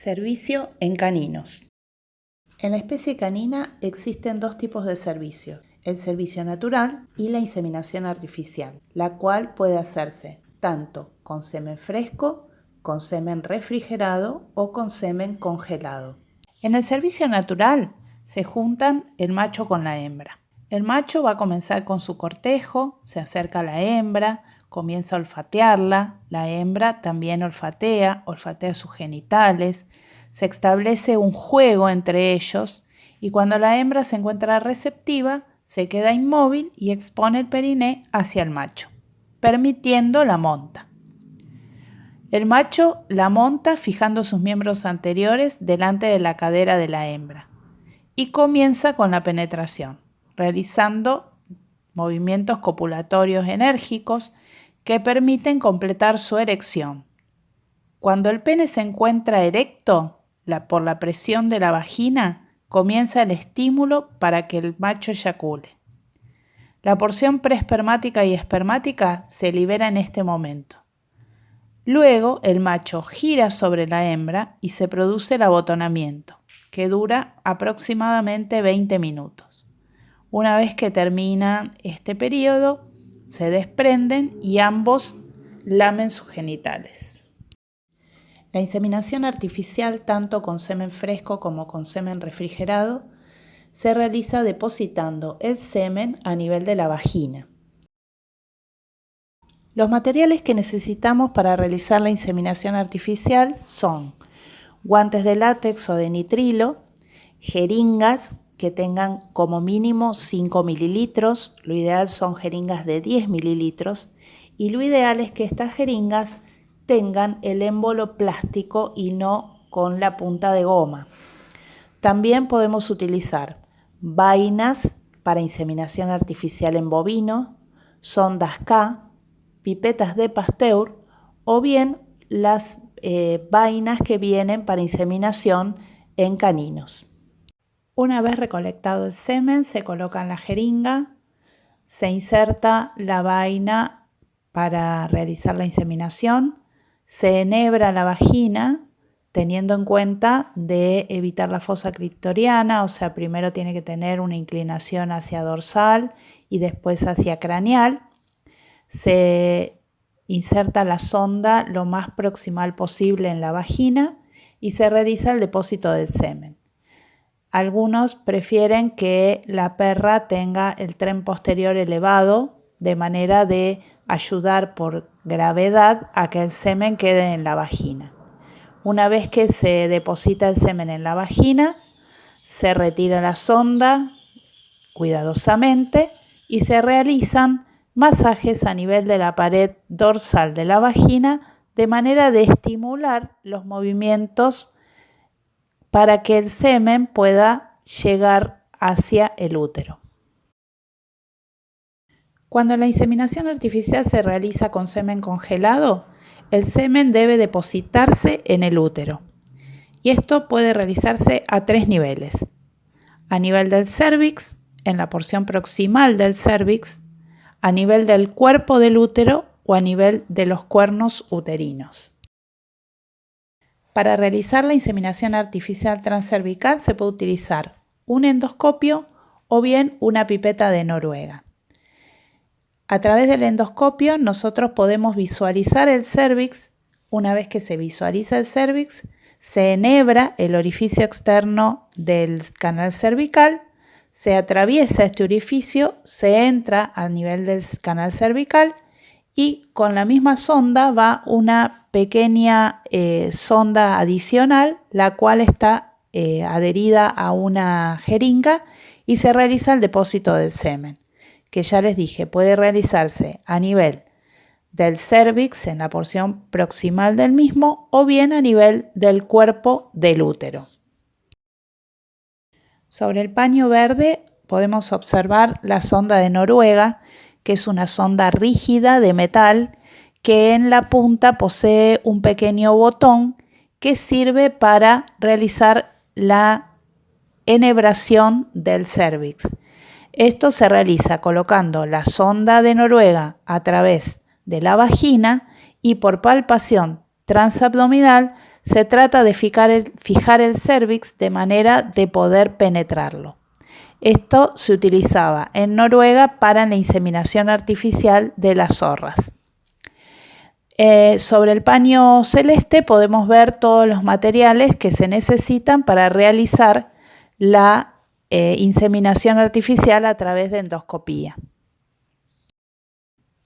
Servicio en caninos. En la especie canina existen dos tipos de servicios, el servicio natural y la inseminación artificial, la cual puede hacerse tanto con semen fresco, con semen refrigerado o con semen congelado. En el servicio natural se juntan el macho con la hembra. El macho va a comenzar con su cortejo, se acerca a la hembra, comienza a olfatearla, la hembra también olfatea sus genitales, se establece un juego entre ellos y cuando la hembra se encuentra receptiva, se queda inmóvil y expone el periné hacia el macho, permitiendo la monta. El macho la monta fijando sus miembros anteriores delante de la cadera de la hembra y comienza con la penetración, realizando movimientos copulatorios enérgicos que permiten completar su erección. Cuando el pene se encuentra erecto, por la presión de la vagina, comienza el estímulo para que el macho eyacule. La porción preespermática y espermática se libera en este momento. Luego, el macho gira sobre la hembra y se produce el abotonamiento, que dura aproximadamente 20 minutos. Una vez que termina este periodo, se desprenden y ambos lamen sus genitales. La inseminación artificial, tanto con semen fresco como con semen refrigerado, se realiza depositando el semen a nivel de la vagina. Los materiales que necesitamos para realizar la inseminación artificial son guantes de látex o de nitrilo, jeringas que tengan como mínimo 5 mililitros, lo ideal son jeringas de 10 mililitros y lo ideal es que estas jeringas tengan el émbolo plástico y no con la punta de goma. También podemos utilizar vainas para inseminación artificial en bovinos, sondas K, pipetas de Pasteur o bien las vainas que vienen para inseminación en caninos. Una vez recolectado el semen, se coloca en la jeringa, se inserta la vaina para realizar la inseminación, se enhebra la vagina teniendo en cuenta de evitar la fosa clitoriana, o sea, primero tiene que tener una inclinación hacia dorsal y después hacia craneal. Se inserta la sonda lo más proximal posible en la vagina y se realiza el depósito del semen. Algunos prefieren que la perra tenga el tren posterior elevado de manera de ayudar por gravedad a que el semen quede en la vagina. Una vez que se deposita el semen en la vagina, se retira la sonda cuidadosamente y se realizan masajes a nivel de la pared dorsal de la vagina de manera de estimular los movimientos para que el semen pueda llegar hacia el útero. Cuando la inseminación artificial se realiza con semen congelado, el semen debe depositarse en el útero. Y esto puede realizarse a 3 niveles. A nivel del cérvix, en la porción proximal del cérvix, a nivel del cuerpo del útero o a nivel de los cuernos uterinos. Para realizar la inseminación artificial transcervical se puede utilizar un endoscopio o bien una pipeta de Noruega. A través del endoscopio nosotros podemos visualizar el cérvix. Una vez que se visualiza el cérvix, se enhebra el orificio externo del canal cervical, se atraviesa este orificio, se entra a nivel del canal cervical y con la misma sonda va una pequeña sonda adicional, la cual está adherida a una jeringa y se realiza el depósito del semen, que ya les dije, puede realizarse a nivel del cérvix en la porción proximal del mismo o bien a nivel del cuerpo del útero. Sobre el paño verde podemos observar la sonda de Noruega, que es una sonda rígida de metal que en la punta posee un pequeño botón que sirve para realizar la enhebración del cérvix. Esto se realiza colocando la sonda de Noruega a través de la vagina y por palpación transabdominal se trata de fijar el cérvix de manera de poder penetrarlo. Esto se utilizaba en Noruega para la inseminación artificial de las zorras. Sobre el paño celeste podemos ver todos los materiales que se necesitan para realizar la inseminación artificial a través de endoscopía.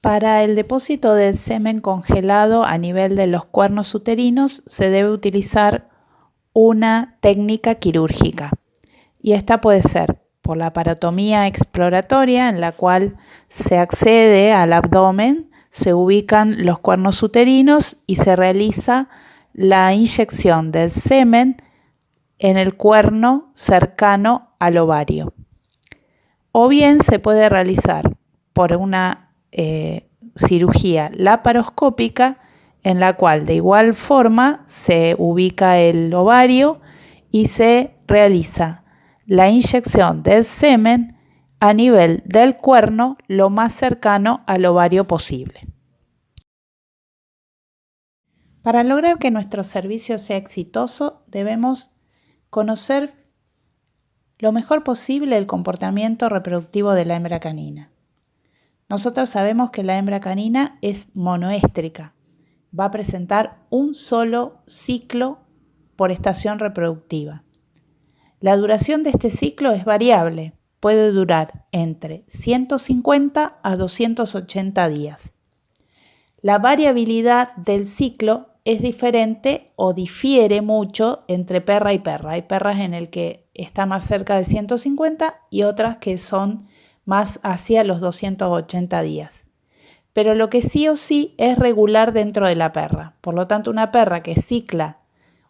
Para el depósito del semen congelado a nivel de los cuernos uterinos se debe utilizar una técnica quirúrgica y esta puede ser por la parotomía exploratoria, en la cual se accede al abdomen, se ubican los cuernos uterinos y se realiza la inyección del semen en el cuerno cercano al ovario. O bien se puede realizar por una cirugía laparoscópica, en la cual de igual forma se ubica el ovario y se realiza la inyección del semen a nivel del cuerno lo más cercano al ovario posible. Para lograr que nuestro servicio sea exitoso, debemos conocer lo mejor posible el comportamiento reproductivo de la hembra canina. Nosotros sabemos que la hembra canina es monoéstrica, va a presentar un solo ciclo por estación reproductiva. La duración de este ciclo es variable, puede durar entre 150 a 280 días. La variabilidad del ciclo es diferente o difiere mucho entre perra y perra. Hay perras en el que está más cerca de 150 y otras que son más hacia los 280 días. Pero lo que sí o sí es regular dentro de la perra. Por lo tanto, una perra que cicla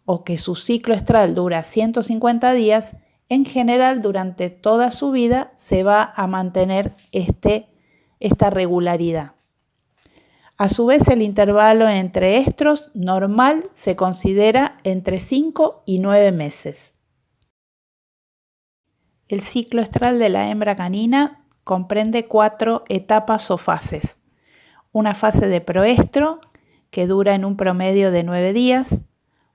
o que su ciclo estral dura 150 días, en general durante toda su vida se va a mantener esta regularidad. A su vez, el intervalo entre estros normal se considera entre 5 y 9 meses. El ciclo estral de la hembra canina comprende 4 etapas o fases. Una fase de proestro, que dura en un promedio de 9 días.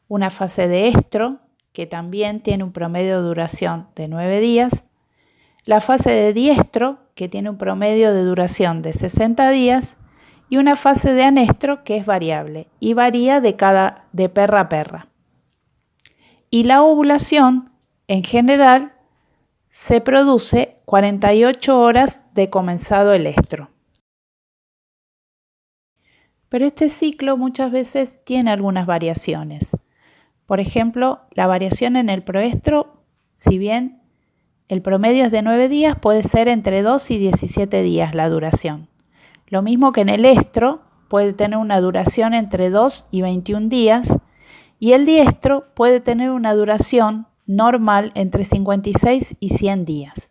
Una fase de estro, que también tiene un promedio de duración de 9 días. La fase de diestro, que tiene un promedio de duración de 60 días. Y una fase de anestro, que es variable y varía de perra a perra. Y la ovulación, en general, se produce 48 horas de comenzado el estro. Pero este ciclo muchas veces tiene algunas variaciones. Por ejemplo, la variación en el proestro, si bien el promedio es de 9 días, puede ser entre 2 y 17 días la duración. Lo mismo que en el estro, puede tener una duración entre 2 y 21 días, y el diestro puede tener una duración normal entre 56 y 100 días.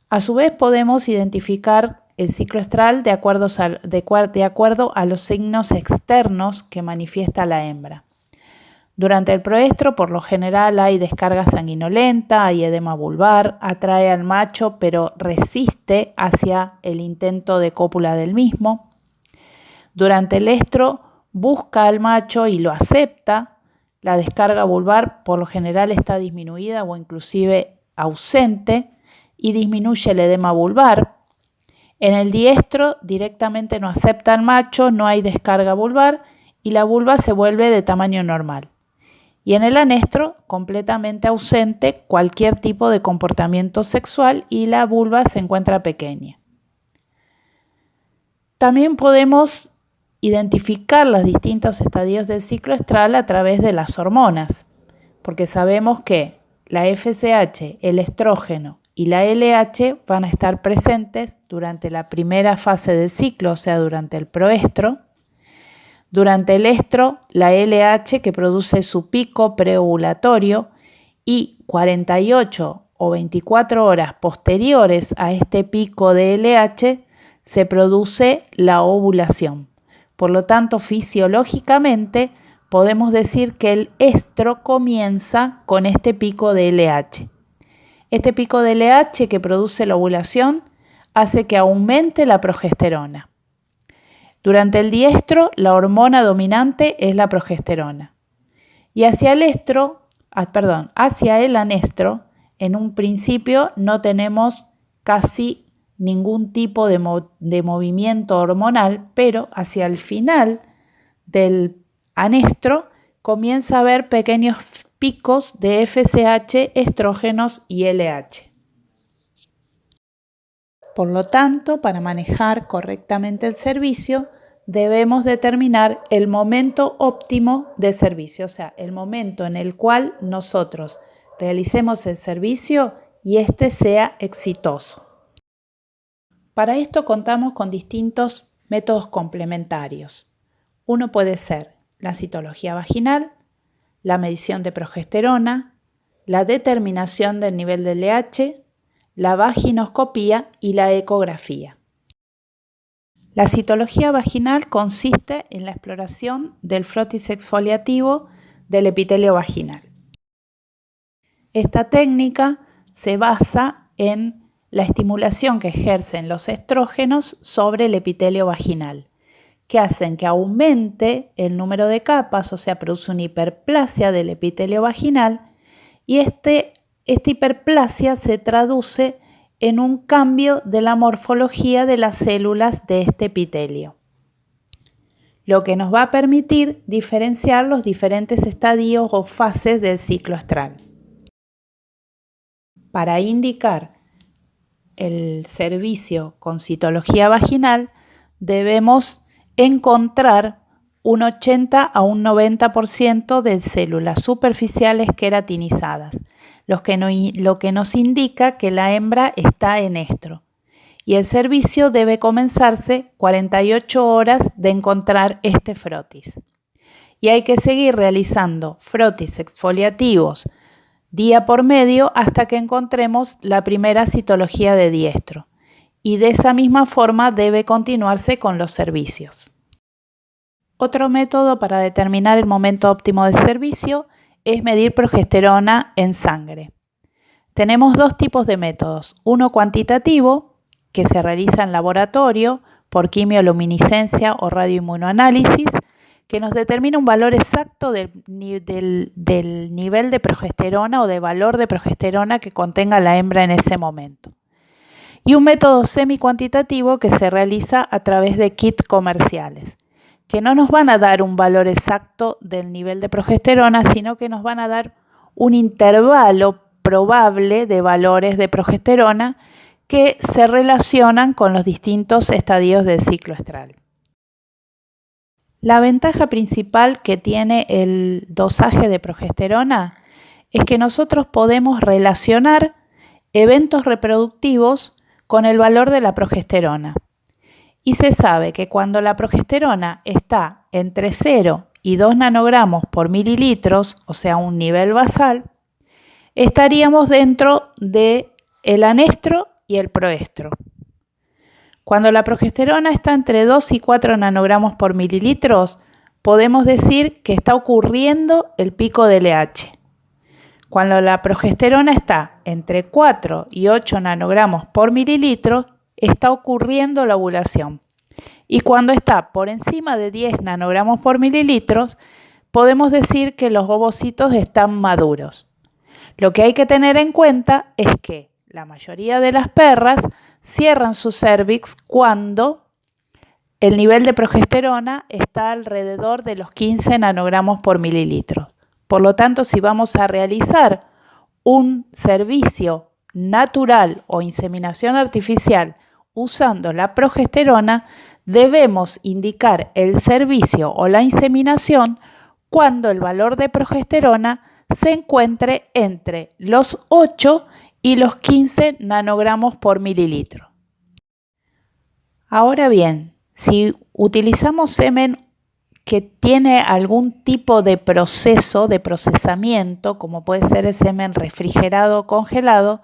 A su vez podemos identificar el ciclo estral de acuerdo a los signos externos que manifiesta la hembra. Durante el proestro, por lo general, hay descarga sanguinolenta, hay edema vulvar, atrae al macho pero resiste hacia el intento de cópula del mismo. Durante el estro, busca al macho y lo acepta. La descarga vulvar por lo general está disminuida o inclusive ausente y disminuye el edema vulvar. En el diestro directamente no acepta al macho, no hay descarga vulvar y la vulva se vuelve de tamaño normal. Y en el anestro completamente ausente cualquier tipo de comportamiento sexual y la vulva se encuentra pequeña. También podemos identificar los distintos estadios del ciclo estral a través de las hormonas, porque sabemos que la FSH, el estrógeno y la LH van a estar presentes durante la primera fase del ciclo, o sea, durante el proestro. Durante el estro, la LH que produce su pico preovulatorio y 48 o 24 horas posteriores a este pico de LH se produce la ovulación. Por lo tanto, fisiológicamente podemos decir que el estro comienza con este pico de LH. Este pico de LH que produce la ovulación hace que aumente la progesterona. Durante el diestro, la hormona dominante es la progesterona. Y hacia el anestro, en un principio no tenemos casi ningún tipo de movimiento hormonal, pero hacia el final del anestro comienza a haber pequeños picos de FSH, estrógenos y LH. Por lo tanto, para manejar correctamente el servicio, debemos determinar el momento óptimo de servicio, o sea, el momento en el cual nosotros realicemos el servicio y éste sea exitoso. Para esto contamos con distintos métodos complementarios. Uno puede ser la citología vaginal, la medición de progesterona, la determinación del nivel de LH, la vaginoscopía y la ecografía. La citología vaginal consiste en la exploración del frotis exfoliativo del epitelio vaginal. Esta técnica se basa en la estimulación que ejercen los estrógenos sobre el epitelio vaginal, que hacen que aumente el número de capas, o sea, produce una hiperplasia del epitelio vaginal, y esta hiperplasia se traduce en un cambio de la morfología de las células de este epitelio, lo que nos va a permitir diferenciar los diferentes estadios o fases del ciclo estral. Para indicar el servicio con citología vaginal, debemos encontrar un 80 a un 90% de células superficiales queratinizadas, lo que nos indica que la hembra está en estro. Y el servicio debe comenzarse 48 horas de encontrar este frotis. Y hay que seguir realizando frotis exfoliativos día por medio hasta que encontremos la primera citología de diestro. Y de esa misma forma debe continuarse con los servicios. Otro método para determinar el momento óptimo de servicio es medir progesterona en sangre. Tenemos dos tipos de métodos, uno cuantitativo, que se realiza en laboratorio por quimioluminiscencia o radioinmunoanálisis, que nos determina un valor exacto del nivel de progesterona o de valor de progesterona que contenga la hembra en ese momento. Y un método semi-cuantitativo que se realiza a través de kits comerciales, que no nos van a dar un valor exacto del nivel de progesterona, sino que nos van a dar un intervalo probable de valores de progesterona que se relacionan con los distintos estadios del ciclo estral. La ventaja principal que tiene el dosaje de progesterona es que nosotros podemos relacionar eventos reproductivos con el valor de la progesterona. Y se sabe que cuando la progesterona está entre 0 y 2 nanogramos por mililitros, o sea, un nivel basal, estaríamos dentro del anestro y el proestro. Cuando la progesterona está entre 2 y 4 nanogramos por mililitros, podemos decir que está ocurriendo el pico de LH. Cuando la progesterona está entre 4 y 8 nanogramos por mililitro, está ocurriendo la ovulación. Y cuando está por encima de 10 nanogramos por mililitros, podemos decir que los ovocitos están maduros. Lo que hay que tener en cuenta es que la mayoría de las perras cierran su cérvix cuando el nivel de progesterona está alrededor de los 15 nanogramos por mililitro. Por lo tanto, si vamos a realizar un servicio natural o inseminación artificial usando la progesterona, debemos indicar el servicio o la inseminación cuando el valor de progesterona se encuentre entre los 8 y los 15 nanogramos por mililitro. Ahora bien, si utilizamos semen que tiene algún tipo de proceso, de procesamiento, como puede ser el semen refrigerado o congelado,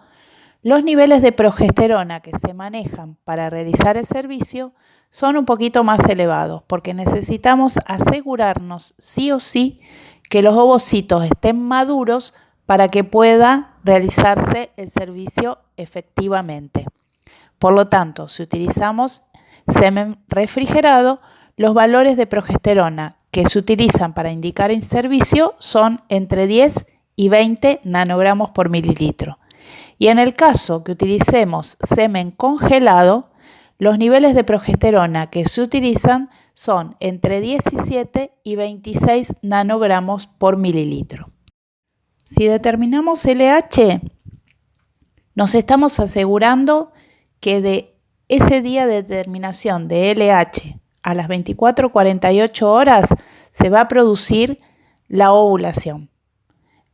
los niveles de progesterona que se manejan para realizar el servicio son un poquito más elevados, porque necesitamos asegurarnos sí o sí que los ovocitos estén maduros para que pueda realizarse el servicio efectivamente. Por lo tanto, si utilizamos semen refrigerado, los valores de progesterona que se utilizan para indicar el servicio son entre 10 y 20 nanogramos por mililitro. Y en el caso que utilicemos semen congelado, los niveles de progesterona que se utilizan son entre 17 y 26 nanogramos por mililitro. Si determinamos LH, nos estamos asegurando que de ese día de determinación de LH a las 24-48 horas se va a producir la ovulación.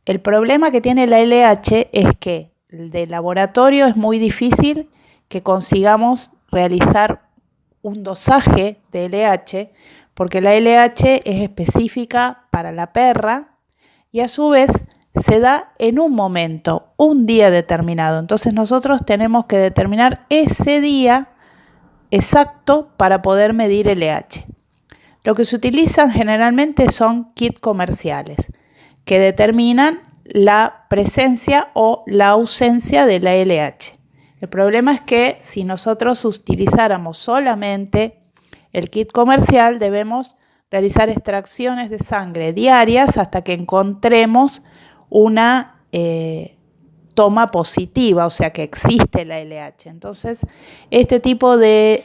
El problema que tiene la LH es que de laboratorio es muy difícil que consigamos realizar un dosaje de LH porque la LH es específica para la perra y a su vez se da en un momento, un día determinado. Entonces nosotros tenemos que determinar ese día exacto para poder medir LH. Lo que se utilizan generalmente son kits comerciales que determinan la presencia o la ausencia de la LH. El problema es que si nosotros utilizáramos solamente el kit comercial, debemos realizar extracciones de sangre diarias hasta que encontremos una toma positiva, o sea que existe la LH. Entonces, este tipo de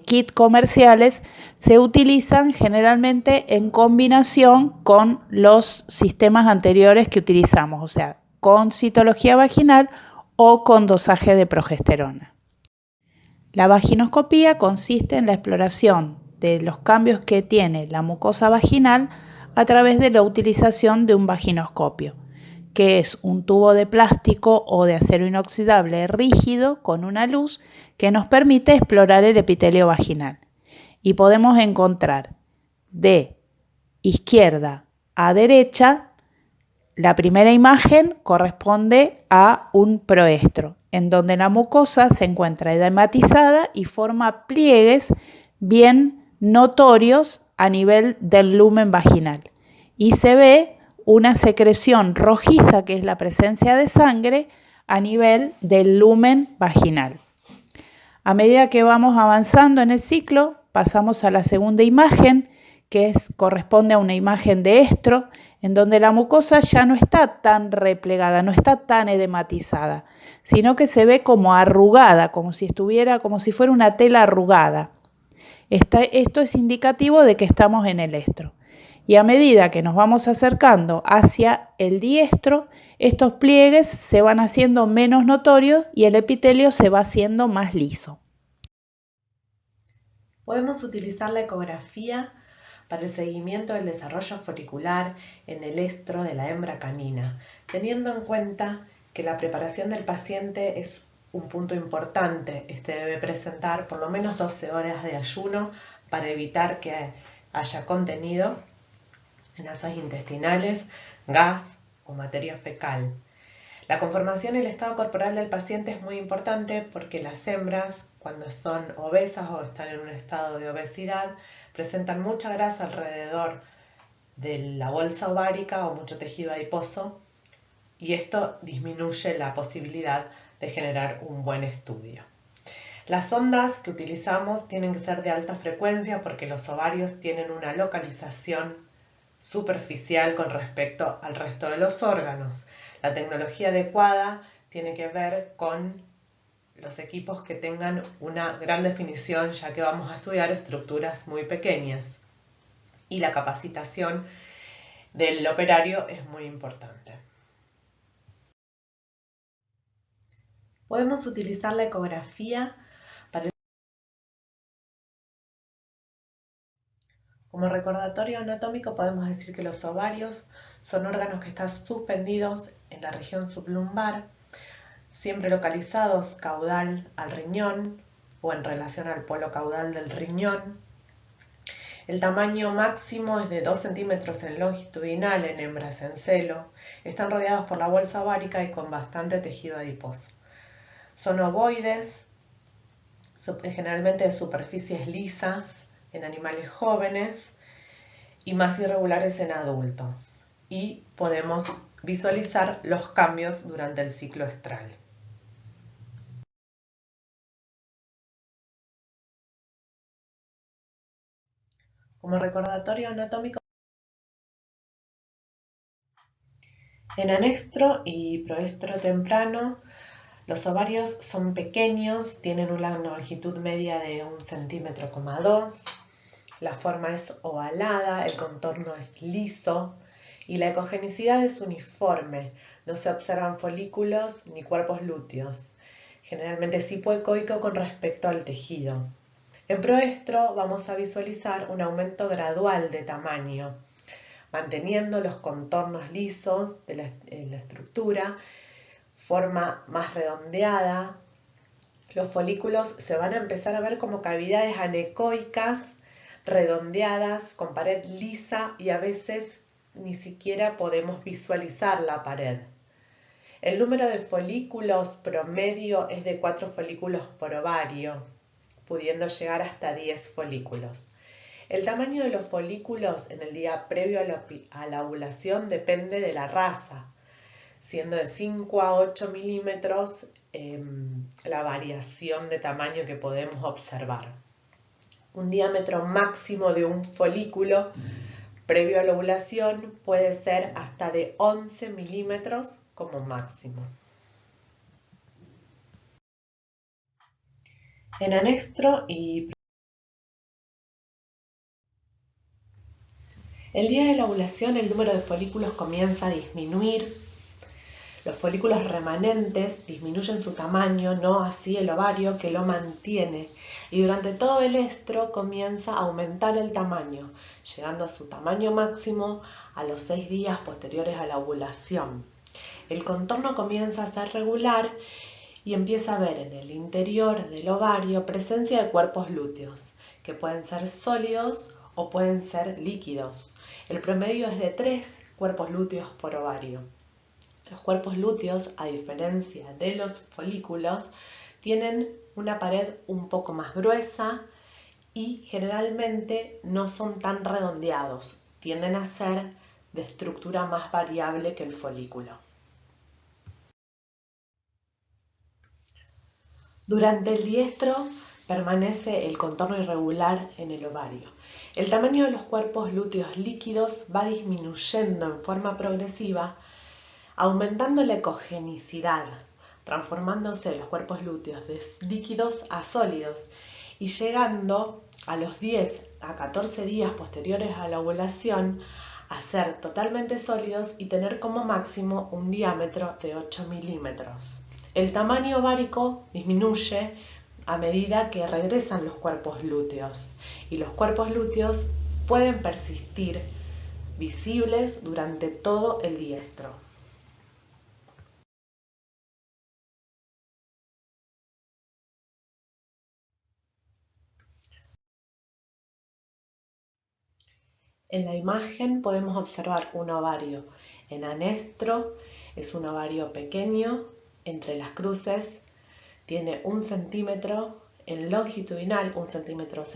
kits comerciales se utilizan generalmente en combinación con los sistemas anteriores que utilizamos, o sea, con citología vaginal o con dosaje de progesterona. La vaginoscopía consiste en la exploración de los cambios que tiene la mucosa vaginal a través de la utilización de un vaginoscopio, que es un tubo de plástico o de acero inoxidable rígido con una luz que nos permite explorar el epitelio vaginal. Y podemos encontrar de izquierda a derecha. La primera imagen corresponde a un proestro, en donde la mucosa se encuentra edematizada y forma pliegues bien notorios a nivel del lumen vaginal. Y se ve una secreción rojiza, que es la presencia de sangre, a nivel del lumen vaginal. A medida que vamos avanzando en el ciclo, pasamos a la segunda imagen, que corresponde a una imagen de estro, en donde la mucosa ya no está tan replegada, no está tan edematizada, sino que se ve como arrugada, como si fuera una tela arrugada. Esto es indicativo de que estamos en el estro. Y a medida que nos vamos acercando hacia el diestro, estos pliegues se van haciendo menos notorios y el epitelio se va haciendo más liso. Podemos utilizar la ecografía para el seguimiento del desarrollo folicular en el estro de la hembra canina, teniendo en cuenta que la preparación del paciente es un punto importante. Este debe presentar por lo menos 12 horas de ayuno para evitar que haya contenido en asas intestinales, gas o materia fecal. La conformación y el estado corporal del paciente es muy importante porque las hembras, cuando son obesas o están en un estado de obesidad, presentan mucha grasa alrededor de la bolsa ovárica o mucho tejido adiposo, y esto disminuye la posibilidad de generar un buen estudio. Las ondas que utilizamos tienen que ser de alta frecuencia porque los ovarios tienen una localización superficial con respecto al resto de los órganos. La tecnología adecuada tiene que ver con los equipos que tengan una gran definición, ya que vamos a estudiar estructuras muy pequeñas. Y la capacitación del operario es muy importante. Podemos utilizar la ecografía como recordatorio anatómico. Podemos decir que los ovarios son órganos que están suspendidos en la región sublumbar, siempre localizados caudal al riñón o en relación al polo caudal del riñón. El tamaño máximo es de 2 centímetros en longitudinal en hembras en celo. Están rodeados por la bolsa ovárica y con bastante tejido adiposo. Son ovoides, generalmente de superficies lisas en animales jóvenes y más irregulares en adultos. Y podemos visualizar los cambios durante el ciclo estral. Como recordatorio anatómico En anextro y proestro temprano, los ovarios son pequeños, tienen una longitud media de 1,2 centímetros, la forma es ovalada, el contorno es liso y la ecogenicidad es uniforme, no se observan folículos ni cuerpos lúteos. Generalmente es hipoecoico con respecto al tejido. En proestro vamos a visualizar un aumento gradual de tamaño, manteniendo los contornos lisos de la estructura, forma más redondeada. Los folículos se van a empezar a ver como cavidades anecoicas, redondeadas, con pared lisa y a veces ni siquiera podemos visualizar la pared. El número de folículos promedio es de 4 folículos por ovario, pudiendo llegar hasta 10 folículos. El tamaño de los folículos en el día previo a la ovulación depende de la raza, siendo de 5 a 8 milímetros la variación de tamaño que podemos observar. Un diámetro máximo de un folículo previo a la ovulación puede ser hasta de 11 milímetros como máximo. En anextro y el día de la ovulación el número de folículos comienza a disminuir. Los folículos remanentes disminuyen su tamaño, no así el ovario que lo mantiene, y durante todo el estro comienza a aumentar el tamaño, llegando a su tamaño máximo a los 6 días posteriores a la ovulación. El contorno comienza a ser regular y empieza a haber en el interior del ovario presencia de cuerpos lúteos, que pueden ser sólidos o pueden ser líquidos. El promedio es de 3 cuerpos lúteos por ovario. Los cuerpos lúteos, a diferencia de los folículos, tienen una pared un poco más gruesa y generalmente no son tan redondeados, tienden a ser de estructura más variable que el folículo. Durante el diestro permanece el contorno irregular en el ovario. El tamaño de los cuerpos lúteos líquidos va disminuyendo en forma progresiva, aumentando la ecogenicidad, transformándose los cuerpos lúteos de líquidos a sólidos y llegando a los 10 a 14 días posteriores a la ovulación a ser totalmente sólidos y tener como máximo un diámetro de 8 milímetros. El tamaño ovárico disminuye a medida que regresan los cuerpos lúteos y los cuerpos lúteos pueden persistir visibles durante todo el diestro. En la imagen podemos observar un ovario en anestro, es un ovario pequeño, entre las cruces tiene 1 centímetro, en longitudinal 1,07 centímetros,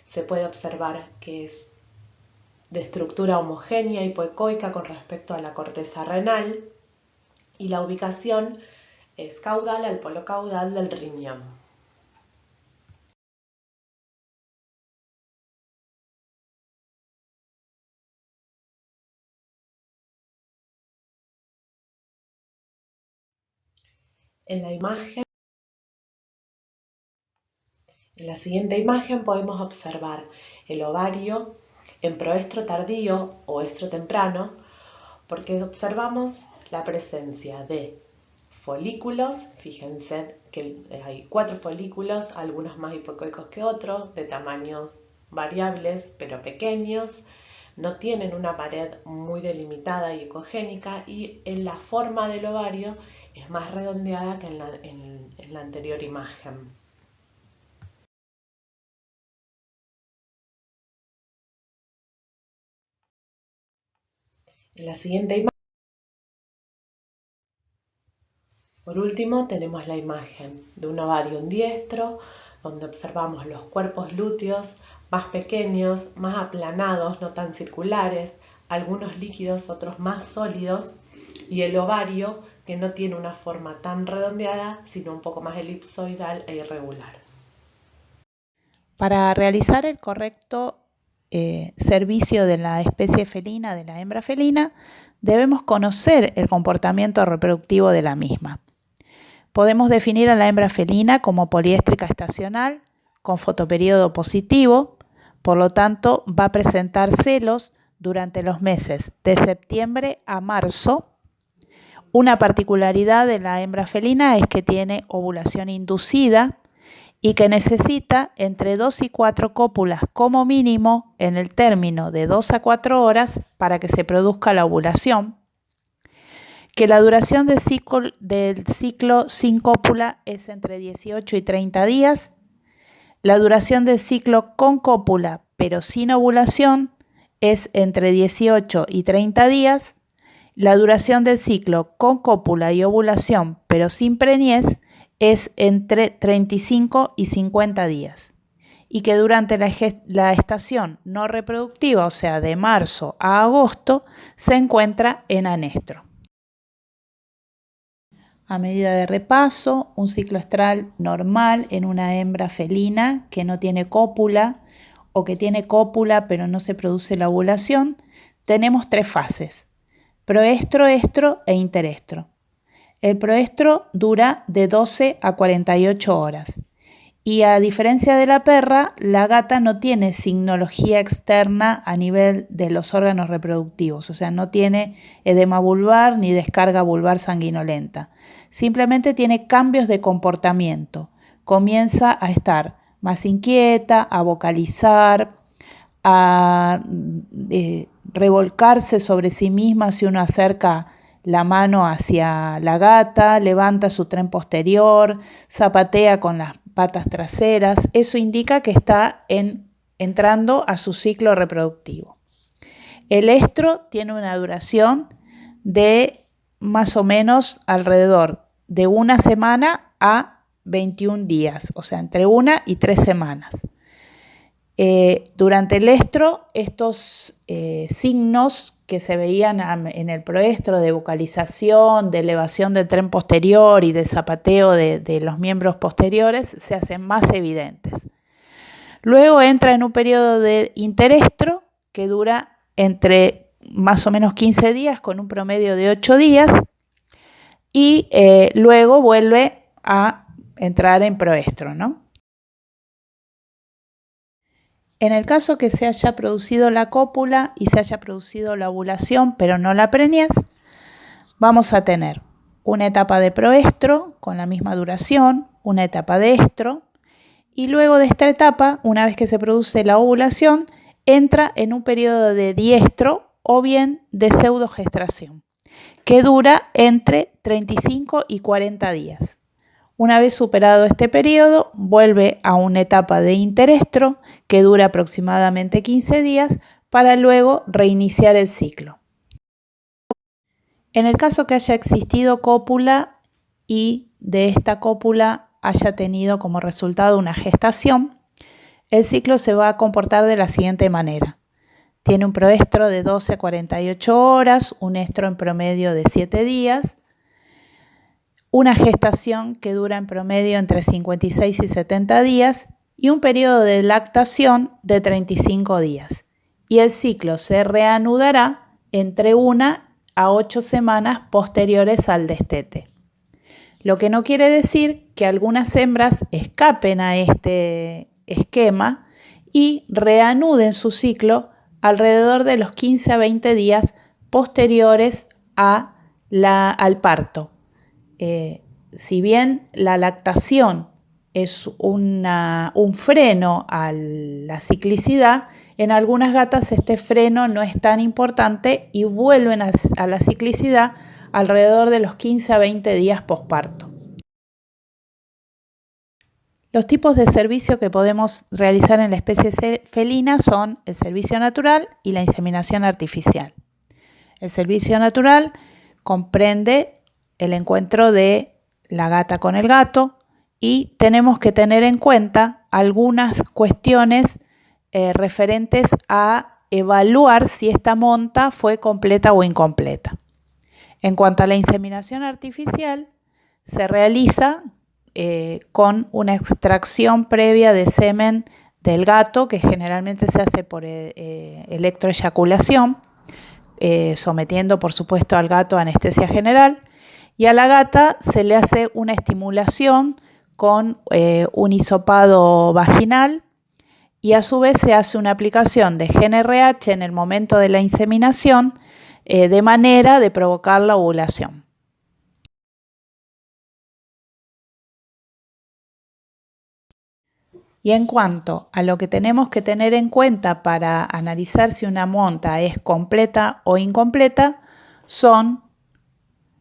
se puede observar que es de estructura homogénea hipoecoica con respecto a la corteza renal y la ubicación es caudal al polo caudal del riñón. En la siguiente imagen podemos observar el ovario en proestro tardío o estro temprano, porque observamos la presencia de folículos. Fíjense que hay 4 folículos, algunos más hipoecoicos que otros, de tamaños variables pero pequeños, no tienen una pared muy delimitada y ecogénica y en la forma del ovario es más redondeada que en la anterior imagen. En la siguiente imagen, por último, tenemos la imagen de un ovario en diestro, donde observamos los cuerpos lúteos más pequeños, más aplanados, no tan circulares, algunos líquidos, otros más sólidos, y el ovario que no tiene una forma tan redondeada, sino un poco más elipsoidal e irregular. Para realizar el correcto servicio de la especie felina, de la hembra felina, debemos conocer el comportamiento reproductivo de la misma. Podemos definir a la hembra felina como poliéstrica estacional, con fotoperíodo positivo, por lo tanto va a presentar celos durante los meses de septiembre a marzo. Una particularidad de la hembra felina es que tiene ovulación inducida y que necesita entre 2 y 4 cópulas como mínimo en el término de 2 a 4 horas para que se produzca la ovulación, que la duración del ciclo sin cópula es entre 18 y 30 días, la duración del ciclo con cópula pero sin ovulación es entre 18 y 30 días, la duración del ciclo con cópula y ovulación pero sin preñez es entre 35 y 50 días y que durante la estación no reproductiva, o sea, de marzo a agosto, se encuentra en anestro. A medida de repaso, un ciclo estral normal en una hembra felina que no tiene cópula o que tiene cópula pero no se produce la ovulación, tenemos 3 fases: proestro, estro e interestro. El proestro dura de 12 a 48 horas y a diferencia de la perra, la gata no tiene signología externa a nivel de los órganos reproductivos, o sea, no tiene edema vulvar ni descarga vulvar sanguinolenta. Simplemente tiene cambios de comportamiento. Comienza a estar más inquieta, a vocalizar, a revolcarse sobre sí misma si uno acerca la mano hacia la gata, levanta su tren posterior, zapatea con las patas traseras. Eso indica que está entrando a su ciclo reproductivo. El estro tiene una duración de más o menos alrededor de 1 semana a 21 días, o sea, entre 1 y 3 semanas. Durante el estro, estos signos que se veían en el proestro de vocalización, de elevación del tren posterior y de zapateo de los miembros posteriores se hacen más evidentes. Luego entra en un periodo de interestro que dura entre más o menos 15 días con un promedio de 8 días y luego vuelve a entrar en proestro, ¿no? En el caso que se haya producido la cópula y se haya producido la ovulación, pero no la preñez, vamos a tener una etapa de proestro con la misma duración, una etapa de estro, y luego de esta etapa, una vez que se produce la ovulación, entra en un periodo de diestro o bien de pseudogestación, que dura entre 35 y 40 días. Una vez superado este periodo, vuelve a una etapa de interestro que dura aproximadamente 15 días para luego reiniciar el ciclo. En el caso que haya existido cópula y de esta cópula haya tenido como resultado una gestación, el ciclo se va a comportar de la siguiente manera. Tiene un proestro de 12 a 48 horas, un estro en promedio de 7 días, una gestación que dura en promedio entre 56 y 70 días y un periodo de lactación de 35 días. Y el ciclo se reanudará entre 1 a 8 semanas posteriores al destete. Lo que no quiere decir que algunas hembras escapen a este esquema y reanuden su ciclo alrededor de los 15 a 20 días posteriores al parto. Si bien la lactación es un freno a la ciclicidad, en algunas gatas este freno no es tan importante y vuelven a la ciclicidad alrededor de los 15 a 20 días posparto. Los tipos de servicio que podemos realizar en la especie felina son el servicio natural y la inseminación artificial. El servicio natural comprende el encuentro de la gata con el gato y tenemos que tener en cuenta algunas cuestiones referentes a evaluar si esta monta fue completa o incompleta. En cuanto a la inseminación artificial, se realiza con una extracción previa de semen del gato, que generalmente se hace por electroeyaculación, sometiendo por supuesto al gato a anestesia general, y a la gata se le hace una estimulación con un hisopado vaginal, y a su vez se hace una aplicación de GnRH en el momento de la inseminación, de manera de provocar la ovulación. Y en cuanto a lo que tenemos que tener en cuenta para analizar si una monta es completa o incompleta, son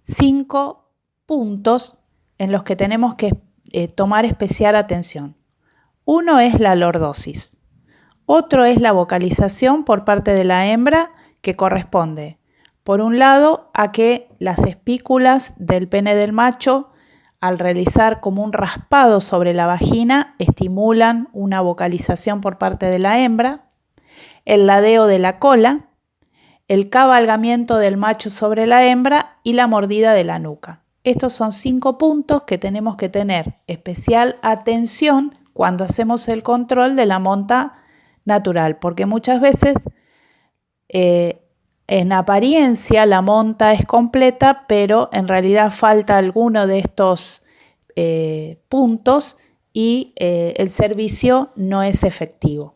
5 puntos en los que tenemos que tomar especial atención. Uno es la lordosis. Otro es la vocalización por parte de la hembra, que corresponde, por un lado, a que las espículas del pene del macho, al realizar como un raspado sobre la vagina, estimulan una vocalización por parte de la hembra, el ladeo de la cola, el cabalgamiento del macho sobre la hembra y la mordida de la nuca. Estos son 5 puntos que tenemos que tener especial atención cuando hacemos el control de la monta natural, porque muchas veces en apariencia la monta es completa, pero en realidad falta alguno de estos puntos y el servicio no es efectivo.